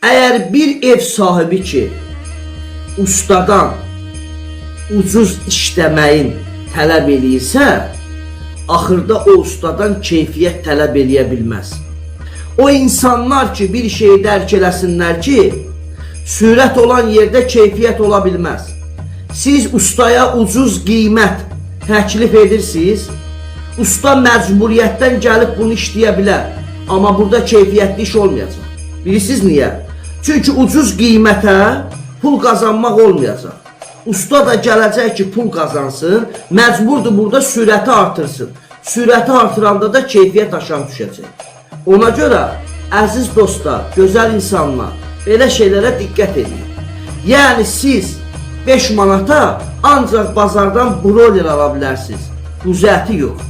Əgər bir ev sahibi ki, ustadan ucuz işləməyin tələb eləyirsə, axırda o ustadan keyfiyyət tələb eləyə bilməz. O insanlar ki, bir şeyi dərk eləsinlər ki, sürət olan yerdə keyfiyyət ola bilməz. Siz ustaya ucuz qiymət təklif edirsiniz, usta məcburiyyətdən gəlib bunu işləyə bilər, amma burada keyfiyyətli iş olmayacaq. Bilirsiniz niyə? Çünki ucuz qiymətə pul qazanmaq olmayacaq. Usta da gələcək ki, pul qazansın, məcburdur burada sürəti artırsın. Sürəti artıranda da keyfiyyət aşağı düşəcək. Ona görə, əziz dostlar, gözəl insanlar, belə şeylərə diqqət edin. Yəni siz 5 manata ancaq bazardan broiler ala bilərsiniz, quzu əti yox.